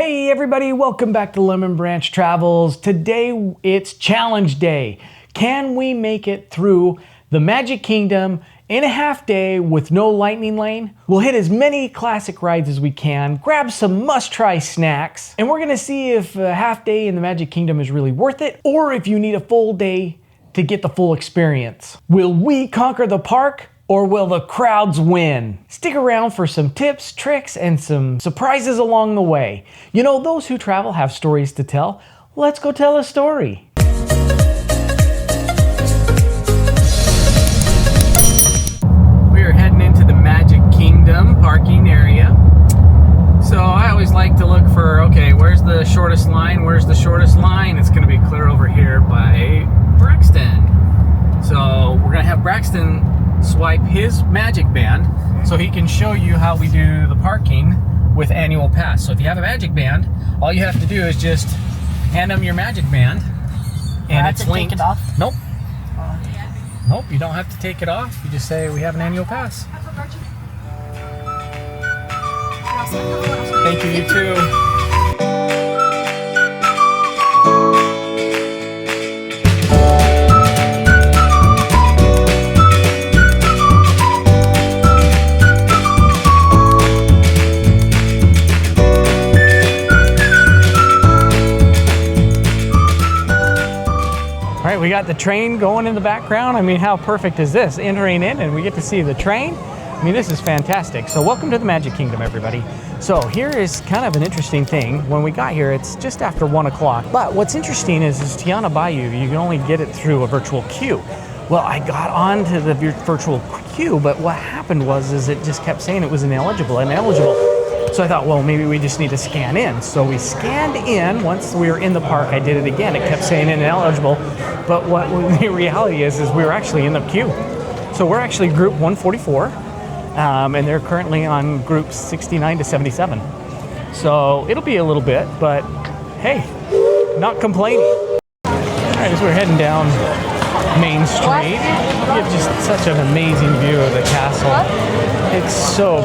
Hey everybody, welcome back to Lemon Branch Travels. Today it's challenge day. Can we make it through the Magic Kingdom in a half day with no lightning lane? We'll hit as many classic rides as we can, grab some must-try snacks, and we're gonna see if a half day in the Magic Kingdom is really worth it, or if you need a full day to get the full experience. Will we conquer the park? Or will the crowds win? Stick around for some tips, tricks, and some surprises along the way. You know, those who travel have stories to tell. Let's go tell a story. We are heading into the Magic Kingdom parking area. So I always like to look for, okay, where's the shortest line? Where's the shortest line? It's gonna be clear over here by Braxton. So we're gonna have Braxton swipe his Magic Band so he can show you how we do the parking with annual pass. So if you have a Magic Band, all you have to do is just hand them your Magic Band and it's linked. Take it off? Nope. Nope, you don't have to take it off. You just say we have an annual pass. Thank you, you too. We got the train going in the background. I mean, how perfect is this? Entering in and we get to see the train. I mean, this is fantastic. So welcome to the Magic Kingdom, everybody. So here is kind of an interesting thing. When we got here, it's just after 1 o'clock. But what's interesting is Tiana Bayou, you can only get it through a virtual queue. Well, I got onto the virtual queue, but what happened was it just kept saying it was ineligible. So I thought, well, maybe we just need to scan in. So we scanned in. Once we were in the park, I did it again. It kept saying ineligible. But what the reality is we were actually in the queue. So we're actually group 144, and they're currently on groups 69 to 77. So it'll be a little bit, but hey, not complaining. All right, as we're heading down Main Street, you have just such an amazing view of the castle. It's so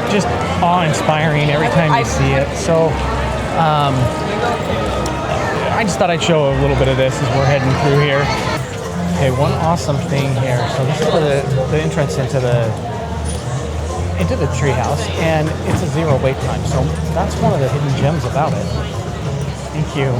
just awe-inspiring every time you see it. So I just thought I'd show a little bit of this as we're heading through here. Okay, one awesome thing here. So this is the entrance into the treehouse, and it's a 0 wait time. So that's one of the hidden gems about it. Thank you.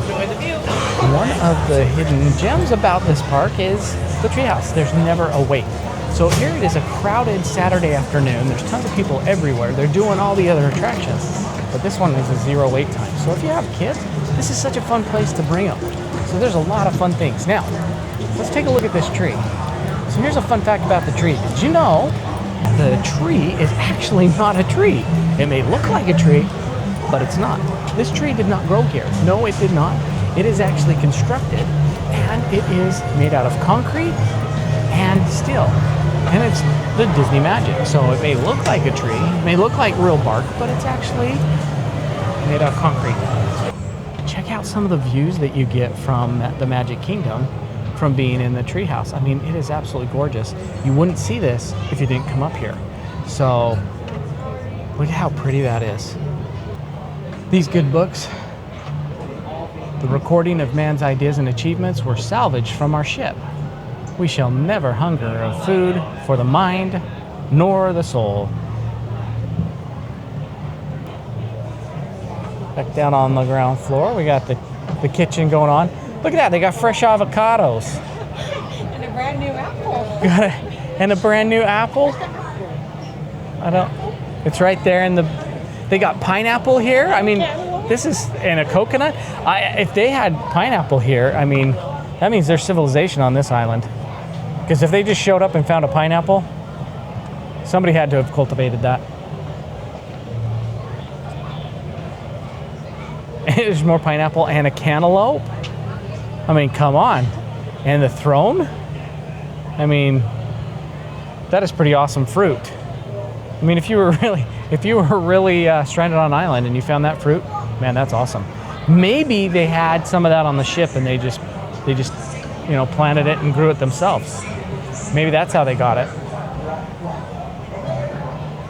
One of the hidden gems about this park is the treehouse. There's never a wait. So here it is, a crowded Saturday afternoon. There's tons of people everywhere. They're doing all the other attractions, but this one is a 0 wait time. So if you have kids, this is such a fun place to bring them. So there's a lot of fun things. Now, let's take a look at this tree. So here's a fun fact about the tree. Did you know the tree is actually not a tree? It may look like a tree, but it's not. This tree did not grow here. No, it did not. It is actually constructed, and it is made out of concrete and steel. And it's the Disney magic. So it may look like a tree, it may look like real bark, but it's actually made out of concrete. Check out some of the views that you get from the Magic Kingdom from being in the treehouse. I mean, it is absolutely gorgeous. You wouldn't see this if you didn't come up here. So look at how pretty that is. These good books, the recording of man's ideas and achievements, were salvaged from our ship. We shall never hunger of food for the mind nor the soul. Back down on the ground floor, we got the kitchen going on. Look at that, they got fresh avocados. And a brand new apple. And a brand new apple? It's right there they got pineapple here. I mean, this is, and a coconut. If they had pineapple here, I mean, that means there's civilization on this island. Because if they just showed up and found a pineapple, somebody had to have cultivated that. There's more pineapple and a cantaloupe. I mean, come on. And the throne? I mean, that is pretty awesome fruit. I mean, if you were really stranded on an island and you found that fruit, man, that's awesome. Maybe they had some of that on the ship and they just planted it and grew it themselves. Maybe that's how they got it.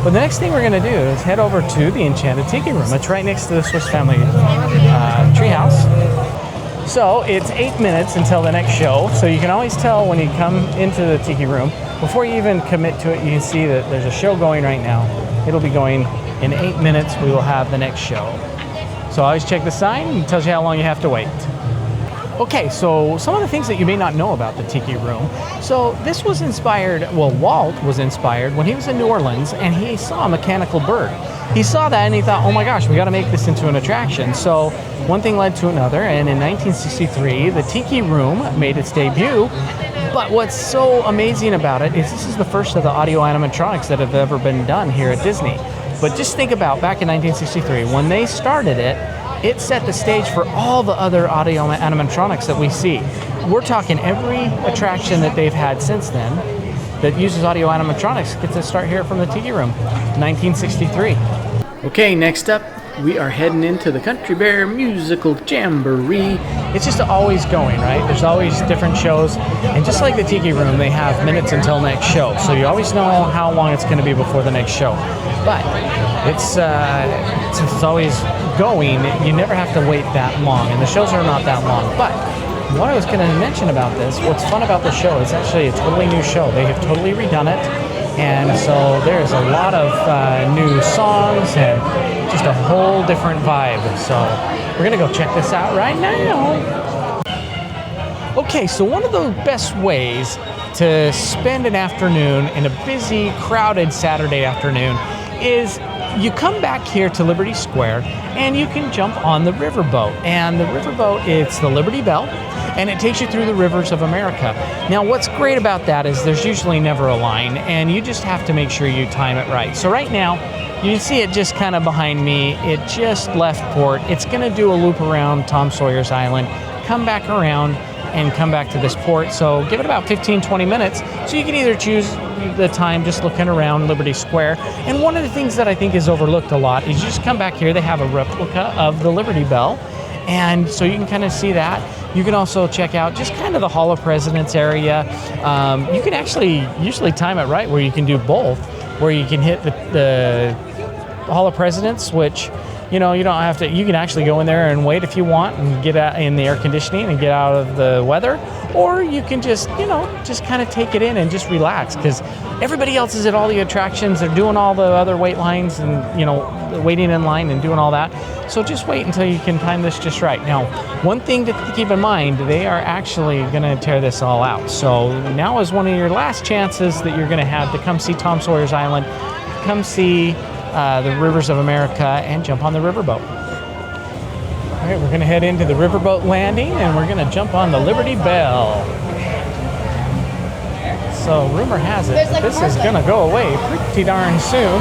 But the next thing we're going to do is head over to the Enchanted Tiki Room. It's right next to the Swiss Family Treehouse. So it's 8 minutes until the next show. So you can always tell when you come into the Tiki Room, before you even commit to it, you can see that there's a show going right now. It'll be going in 8 minutes. We will have the next show. So always check the sign. It tells you how long you have to wait. Okay, so some of the things that you may not know about the Tiki Room. So this was inspired, well, Walt was inspired when he was in New Orleans and he saw a mechanical bird. He saw that and he thought, oh my gosh, we got to make this into an attraction. So one thing led to another, and in 1963, the Tiki Room made its debut. But what's so amazing about it is this is the first of the audio animatronics that have ever been done here at Disney. But just think about back in 1963, when they started it, it set the stage for all the other audio animatronics that we see. We're talking every attraction that they've had since then that uses audio animatronics gets to start here from the Tiki Room, 1963. Okay, next up, we are heading into the Country Bear Musical Jamboree. It's just always going, right? There's always different shows. And just like the Tiki Room, they have minutes until next show. So you always know how long it's going to be before the next show. But it's since it's always going, you never have to wait that long. And the shows are not that long. But what I was going to mention about this, what's fun about the show, it's actually a totally new show. They have totally redone it. And so there's a lot of new songs and just a whole different vibe. So we're going to go check this out right now. Okay, so one of the best ways to spend an afternoon in a busy, crowded Saturday afternoon is you come back here to Liberty Square and you can jump on the riverboat. And the riverboat, it's the Liberty Belle, and it takes you through the rivers of America. Now, what's great about that is there's usually never a line, and you just have to make sure you time it right. So right now, you can see it just kind of behind me. It just left port. It's going to do a loop around Tom Sawyer's Island, come back around, and come back to this port. So give it about 15-20 minutes. So you can either choose the time just looking around Liberty Square. And one of the things that I think is overlooked a lot is you just come back here. They have a replica of the Liberty Belle. And so you can kind of see that. You can also check out just kind of the Hall of Presidents area. You can actually usually time it right where you can do both, where you can hit the Hall of Presidents, which, you know, you don't have to, you can actually go in there and wait if you want and get out in the air conditioning and get out of the weather, or you can just, you know, just kind of take it in and just relax, because everybody else is at all the attractions. They're doing all the other wait lines and, you know, waiting in line and doing all that. So just wait until you can time this just right. Now, one thing to keep in mind, they are actually going to tear this all out. So now is one of your last chances that you're going to have to come see Tom Sawyer's Island, come see the rivers of America, and jump on the riverboat. All right, we're going to head into the riverboat landing, and we're going to jump on the Liberty Belle. So rumor has it that this is going to go away pretty darn soon,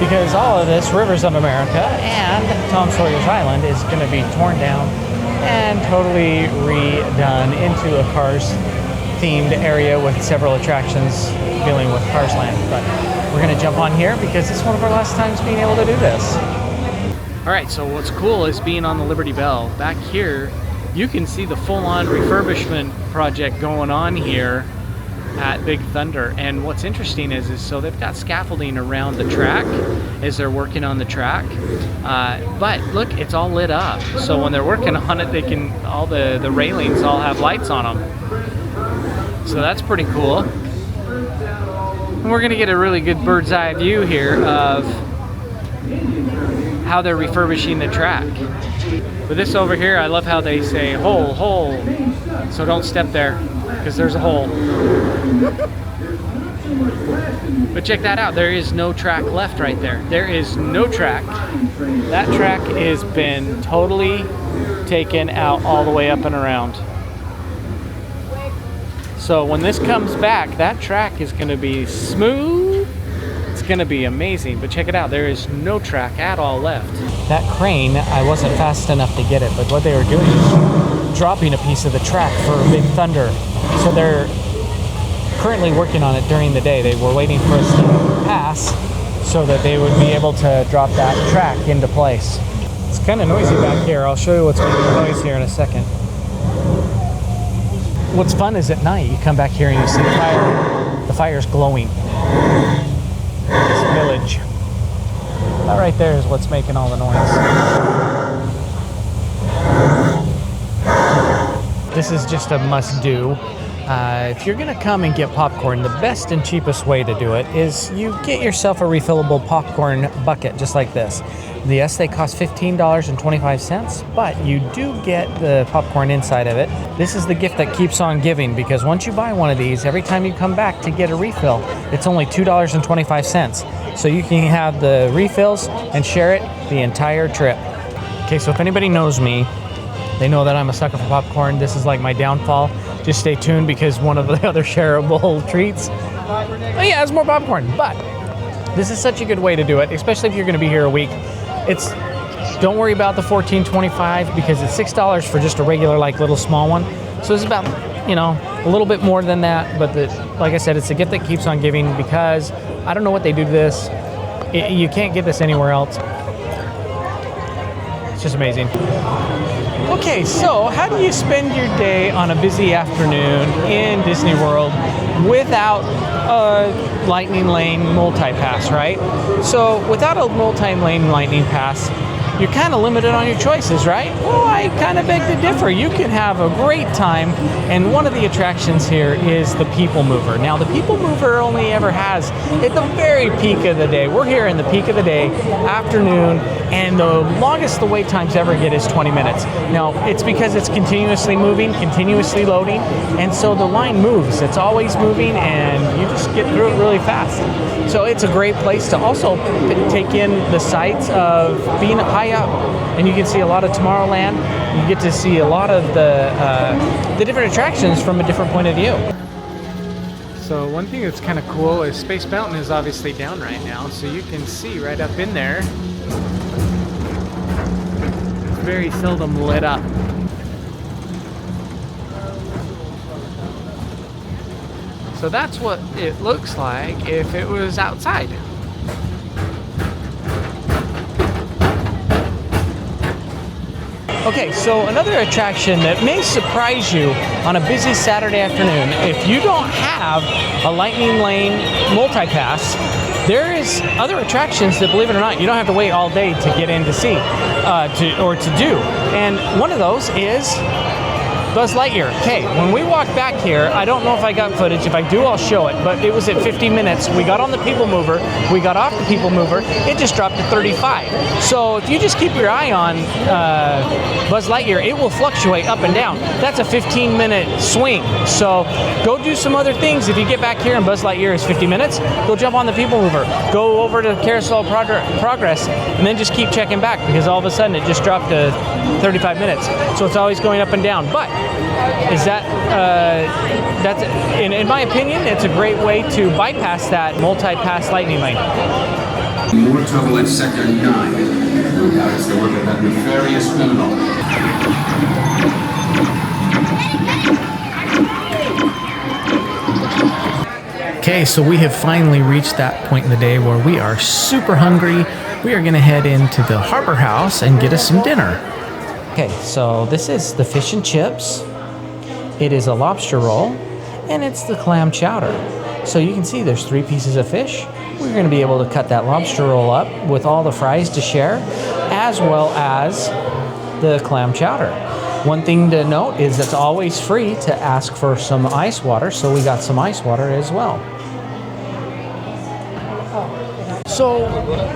because all of this Rivers of America and Tom Sawyer's Island is going to be torn down and totally redone into a Cars-themed area with several attractions dealing with Cars Land. But we're going to jump on here because it's one of our last times being able to do this. All right, so what's cool is being on the Liberty Belle. Back here, you can see the full-on refurbishment project going on here at Big Thunder. And what's interesting is so they've got scaffolding around the track as they're working on the track. But look, it's all lit up. So when they're working on it, they can, all the railings all have lights on them. So that's pretty cool. And we're gonna get a really good bird's eye view here of how they're refurbishing the track. But this over here, I love how they say hole, hole. So don't step there, because there's a hole. But check that out, there is no track left right there. There is no track. That track has been totally taken out all the way up and around. So when this comes back, that track is going to be smooth. It's going to be amazing. But check it out, there is no track at all left. That crane, I wasn't fast enough to get it, but what they were doing is dropping a piece of the track for Big Thunder. So they're currently working on it during the day. They were waiting for us to pass so that they would be able to drop that track into place. It's kind of noisy back here. I'll show you what's making the noise here in a second. What's fun is at night, you come back here and you see the fire's glowing. This village. That right there is what's making all the noise. This is just a must-do. If you're gonna come and get popcorn, the best and cheapest way to do it is you get yourself a refillable popcorn bucket just like this. Yes, they cost $15.25, but you do get the popcorn inside of it. This is the gift that keeps on giving, because once you buy one of these, every time you come back to get a refill, it's only $2.25. So you can have the refills and share it the entire trip. Okay, so if anybody knows me, they know that I'm a sucker for popcorn. This is like my downfall. Just stay tuned, because one of the other shareable treats, oh yeah, it's more popcorn. But this is such a good way to do it, especially if you're gonna be here a week. Don't worry about the $14.25, because it's $6 for just a regular, like, little small one. So it's about, you know, a little bit more than that. But like I said, it's a gift that keeps on giving, because I don't know what they do to this. You can't get this anywhere else. It's just amazing. Okay, so how do you spend your day on a busy afternoon in Disney World without a Lightning Lane multi-pass, right? So without a multi-lane Lightning Pass, you're kind of limited on your choices, right? Well, I kind of beg to differ. You can have a great time, and one of the attractions here is the People Mover. Now, the People Mover only ever has at the very peak of the day. We're here in the peak of the day, afternoon, and the longest the wait times ever get is 20 minutes. Now, it's because it's continuously moving, continuously loading, and so the line moves. It's always moving, and you just get through it really fast. So it's a great place to also take in the sights of being high up, and you can see a lot of Tomorrowland. You get to see a lot of the different attractions from a different point of view. So one thing that's kind of cool is Space Mountain is obviously down right now, so you can see right up in there. It's very seldom lit up. So that's what it looks like if it was outside. Okay, so another attraction that may surprise you on a busy Saturday afternoon, if you don't have a Lightning Lane multi-pass, there is other attractions that, believe it or not, you don't have to wait all day to get in to see, or to do. And one of those is Buzz Lightyear. Okay, when we walked back here, I don't know if I got footage. If I do, I'll show it. But it was at 50 minutes. We got on the People Mover. We got off the People Mover. It just dropped to 35. So if you just keep your eye on Buzz Lightyear, it will fluctuate up and down. That's a 15-minute swing. So go do some other things. If you get back here and Buzz Lightyear is 50 minutes, go jump on the People Mover. Go over to Carousel Progress, and then just keep checking back, because all of a sudden it just dropped to 35 minutes. So it's always going up and down. But is that's in my opinion, it's a great way to bypass that multi-pass Lightning Lane. More trouble at Sector 9. Now it's the work of that nefarious criminal. Okay, so we have finally reached that point in the day where we are super hungry. We are going to head into the Harbor House and get us some dinner. Okay, so this is the fish and chips. It is a lobster roll, and it's the clam chowder. So you can see there's 3 pieces of fish. We're going to be able to cut that lobster roll up with all the fries to share, as well as the clam chowder. One thing to note is it's always free to ask for some ice water, so we got some ice water as well. So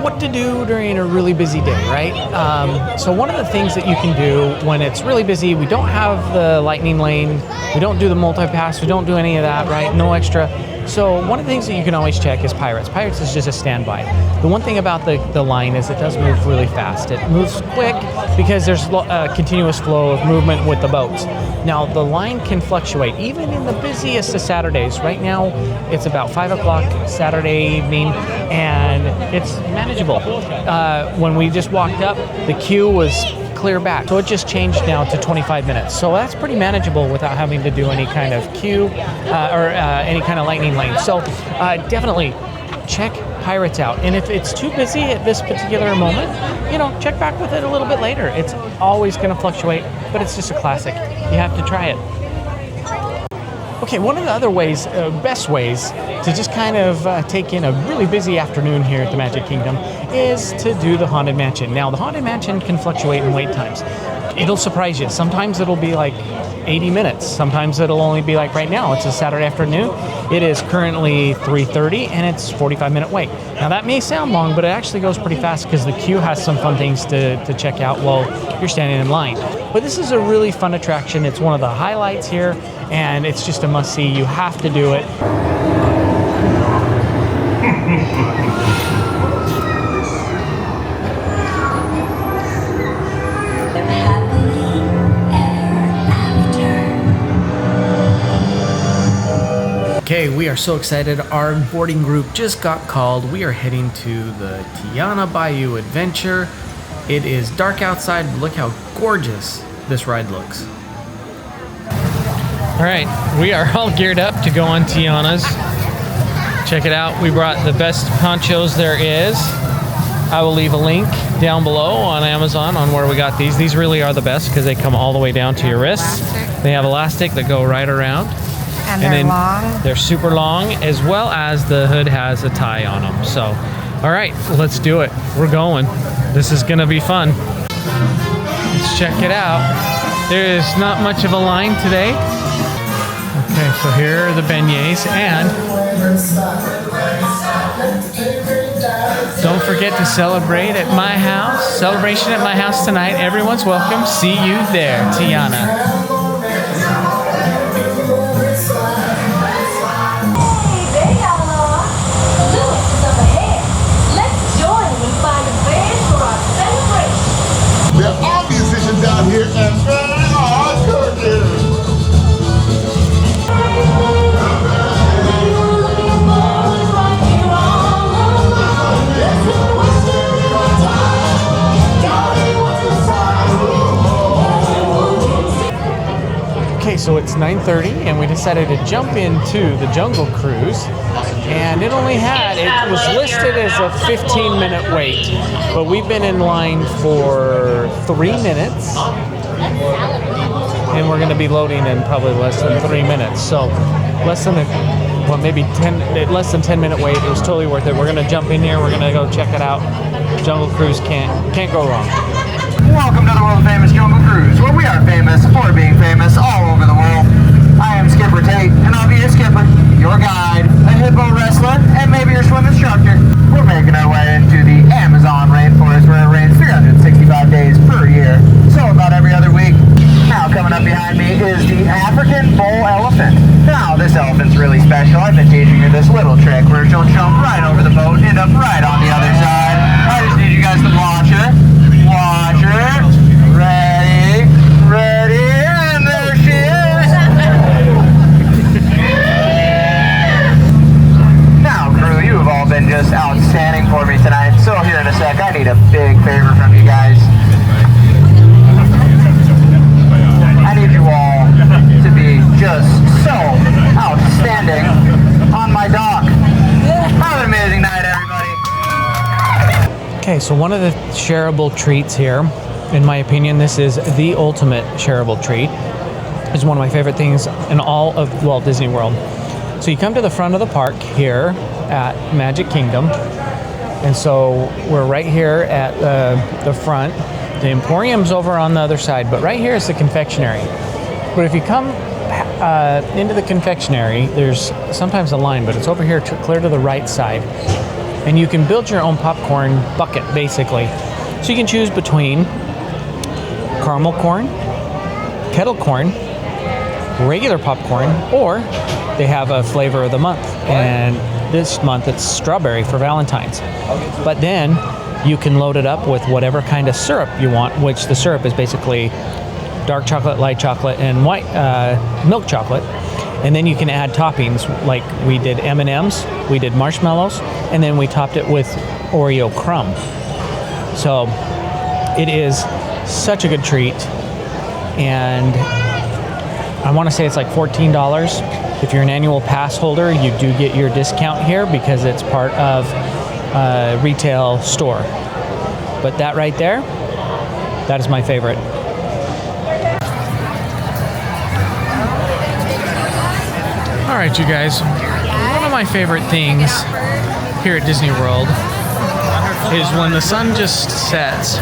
what to do during a really busy day, right? So one of the things that you can do when it's really busy, we don't have the Lightning Lane, we don't do the multi-pass, we don't do any of that, right? No extra. So one of the things that you can always check is Pirates. Pirates is just a standby. The one thing about the line is it does move really fast. It moves quick because there's a continuous flow of movement with the boats. Now the line can fluctuate even in the busiest of Saturdays. Right now it's about 5 o'clock Saturday evening and it's manageable. When we just walked up, the queue was clear back. So it just changed now to 25 minutes. So that's pretty manageable without having to do any kind of queue or any kind of lightning lane. So definitely check Pirates out. And if it's too busy at this particular moment, you know, check back with it a little bit later. It's always going to fluctuate, but it's just a classic. You have to try it. Okay, one of the other ways, best ways to just kind of take in a really busy afternoon here at the Magic Kingdom is to do the Haunted Mansion. Now, the Haunted Mansion can fluctuate in wait times. It'll surprise you. Sometimes it'll be like 80 minutes. Sometimes it'll only be like right now. It's a Saturday afternoon. It is currently 3:30 and it's 45-minute wait. Now, that may sound long, but it actually goes pretty fast because the queue has some fun things to check out while you're standing in line. But this is a really fun attraction. It's one of the highlights here, and it's just a must-see. You have to do it. Okay, we are so excited. Our boarding group just got called. We are heading to the Tiana Bayou Adventure. It is dark outside. Look how gorgeous this ride looks. All right, we are all geared up to go on Tiana's. Check it out. We brought the best ponchos there is. I will leave a link down below on Amazon on where we got these. These really are the best because they come all the way down to your wrists. They have elastic that go right around. And they're long. They're super long, as well as the hood has a tie on them. So, all right, let's do it. We're going. This is gonna be fun. Let's check it out. There is not much of a line today. Okay, so here are the beignets, and don't forget to celebrate at my house. Celebration at my house tonight. Everyone's welcome. See you there, Tiana. There are musicians out here and very hard cooking. Okay, so it's 9:30 and we decided to jump into the Jungle Cruise, and it was listed as a 15-minute wait, but we've been in line for 3 minutes and we're going to be loading in probably less than 3 minutes. So less than 10 minute wait. It was totally worth it. We're going to jump in here. We're going to go check it out. Jungle Cruise can't go wrong. Welcome to the world famous Jungle Cruise, where we are famous for being famous all over the world. I am Skipper Tate, and I'll be your skipper, your guide, a hippo wrestler, and maybe your swim instructor. We're making our way into the Amazon rainforest, where it rains 365 days per year, so about every other week. Now, coming up behind me is the African bull elephant. Now, this elephant's really special. I've been teaching her this little trick where she'll jump right over the boat and end up right on the other side. I just need you guys to watch her. Watch her. Ready, and there she is. Now, crew, you have all been just outstanding for me tonight. So here in a sec, I need a big favor from you guys. I need you all to be just so outstanding on my dock. Have an amazing night, everybody. Okay, so one of the shareable treats here, in my opinion, this is the ultimate shareable treat. It's one of my favorite things in all of Walt Disney World. So you come to the front of the park here at Magic Kingdom, and so we're right here at the front. The Emporium's over on the other side, but right here is the confectionery. But if you come into the confectionery, there's sometimes a line, but it's over here clear to the right side. And you can build your own popcorn bucket, basically. So you can choose between caramel corn, kettle corn, regular popcorn, or they have a flavor of the month. And this month it's strawberry for Valentine's. But then you can load it up with whatever kind of syrup you want, which the syrup is basically dark chocolate, light chocolate, and white milk chocolate. And then you can add toppings, like we did M&Ms, we did marshmallows, and then we topped it with Oreo crumb. So it is such a good treat, and I want to say it's like $14. If you're an annual pass holder, you do get your discount here because it's part of a retail store. But that right there, that is my favorite. All right, you guys, one of my favorite things here at Disney World is when the sun just sets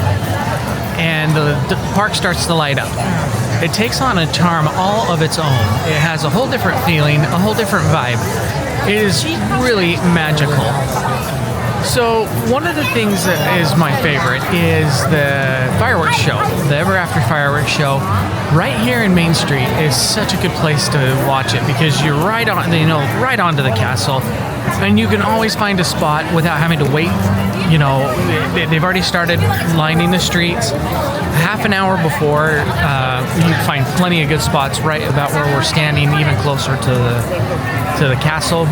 and the park starts to light up. It takes on a charm all of its own. It has a whole different feeling, a whole different vibe. It is really magical. So one of the things that is my favorite is the fireworks show, the Ever After fireworks show. Right here in Main Street is such a good place to watch it because you're right on, right onto the castle, and you can always find a spot without having to wait. You know, they've already started lining the streets. Half an hour before, you find plenty of good spots right about where we're standing, even closer to the castle.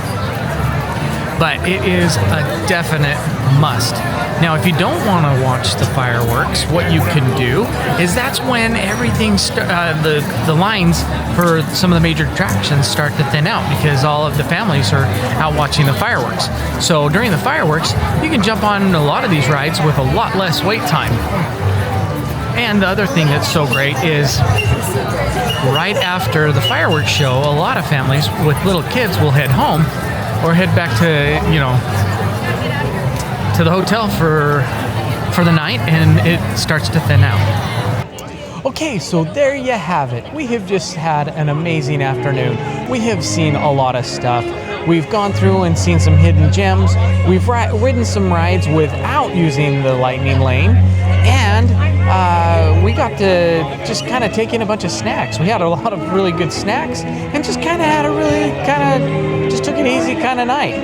But it is a definite must. Now, if you don't want to watch the fireworks, what you can do is that's when everything, the lines for some of the major attractions start to thin out because all of the families are out watching the fireworks. So during the fireworks, you can jump on a lot of these rides with a lot less wait time. And the other thing that's so great is right after the fireworks show, a lot of families with little kids will head home or head back to the hotel for the night, and it starts to thin out. Okay, so there you have it. We have just had an amazing afternoon. We have seen a lot of stuff. We've gone through and seen some hidden gems. We've ridden some rides without using the lightning lane, and we got to just kind of take in a bunch of snacks. We had a lot of really good snacks and just kind of had a really just took it easy kind of night.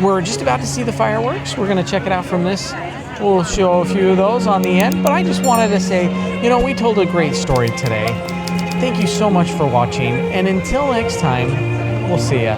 We're just about to see the fireworks. We're going to check it out from this. We'll show a few of those on the end, but I just wanted to say, we told a great story today. Thank you so much for watching, and until next time, we'll see ya.